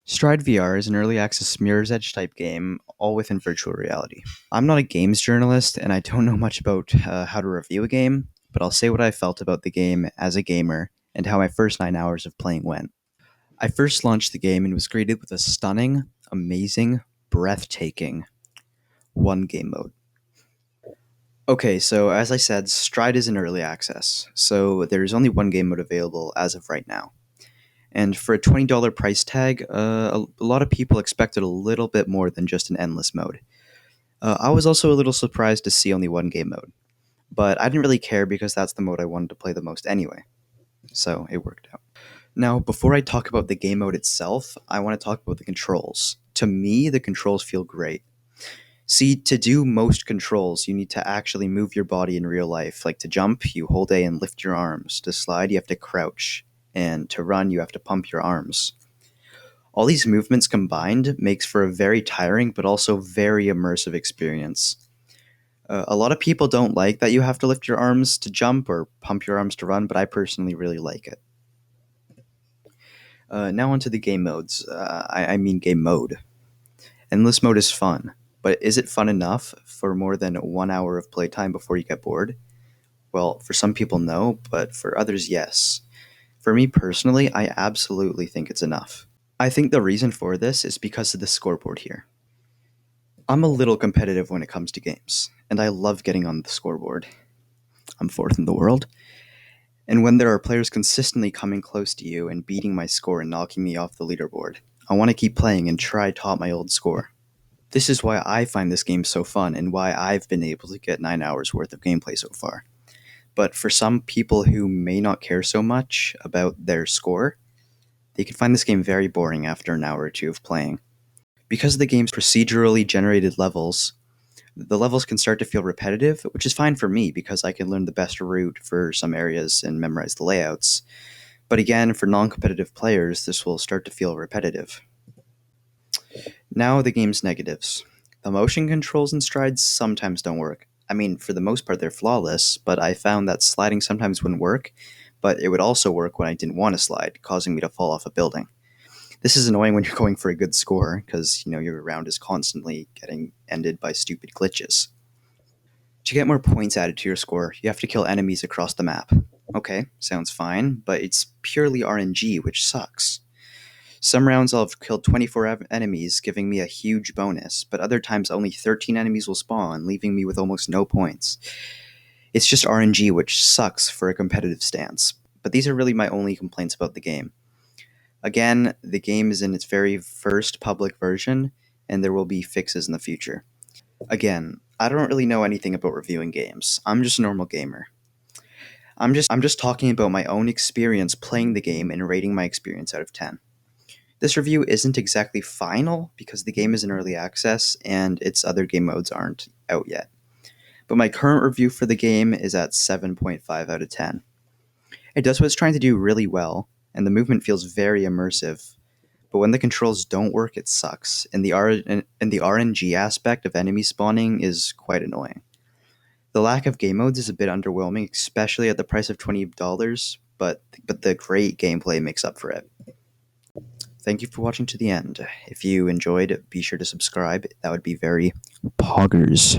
Stride VR is an early access Mirror's Edge type game, all within virtual reality. I'm not a games journalist, and I don't know much about how to review a game, but I'll say what I felt about the game as a gamer and how my first 9 hours of playing went. I first launched the game and was greeted with a stunning, amazing, breathtaking one game mode. Okay, so as I said, Stride is in early access, so there's only one game mode available as of right now. And for a $20 price tag, a lot of people expected a little bit more than just an endless mode. I was also a little surprised to see only one game mode, but I didn't really care because that's the mode I wanted to play the most anyway, so it worked out. Now, before I talk about the game mode itself, I want to talk about the controls. To me, the controls feel great. See, to do most controls, you need to actually move your body in real life. Like to jump, you hold A and lift your arms. To slide, you have to crouch. And to run, you have to pump your arms. All these movements combined makes for a very tiring but also very immersive experience. A lot of people don't like that you have to lift your arms to jump or pump your arms to run, but I personally really like it. Now onto the game modes. I mean game mode. Endless mode is fun, but is it fun enough for more than 1 hour of playtime before you get bored? Well, for some people, no, but for others, yes. For me personally, I absolutely think it's enough. I think the reason for this is because of the scoreboard here. I'm a little competitive when it comes to games, and I love getting on the scoreboard. I'm fourth in the world, and when there are players consistently coming close to you and beating my score and knocking me off the leaderboard, I want to keep playing and try top my old score. This is why I find this game so fun and why I've been able to get 9 hours worth of gameplay so far. But for some people who may not care so much about their score, they can find this game very boring after an hour or two of playing. Because the game's procedurally generated levels, the levels can start to feel repetitive, which is fine for me because I can learn the best route for some areas and memorize the layouts. But again, for non-competitive players, this will start to feel repetitive. Now the game's negatives. The motion controls and strides sometimes don't work. I mean, for the most part, they're flawless, but I found that sliding sometimes wouldn't work, but it would also work when I didn't want to slide, causing me to fall off a building. This is annoying when you're going for a good score, because, your round is constantly getting ended by stupid glitches. To get more points added to your score, you have to kill enemies across the map. Okay, sounds fine, but it's purely RNG, which sucks. Some rounds I'll have killed 24 enemies, giving me a huge bonus, but other times only 13 enemies will spawn, leaving me with almost no points. It's just RNG, which sucks for a competitive stance. But these are really my only complaints about the game. Again, the game is in its very first public version, and there will be fixes in the future. Again, I don't really know anything about reviewing games. I'm just a normal gamer. I'm just talking about my own experience playing the game and rating my experience out of 10. This review isn't exactly final because the game is in early access and its other game modes aren't out yet. But my current review for the game is at 7.5 out of 10. It does what it's trying to do really well, and the movement feels very immersive. But when the controls don't work, it sucks, and the RNG aspect of enemy spawning is quite annoying. The lack of game modes is a bit underwhelming, especially at the price of $20, but the great gameplay makes up for it. Thank you for watching to the end. If you enjoyed, be sure to subscribe. That would be very poggers.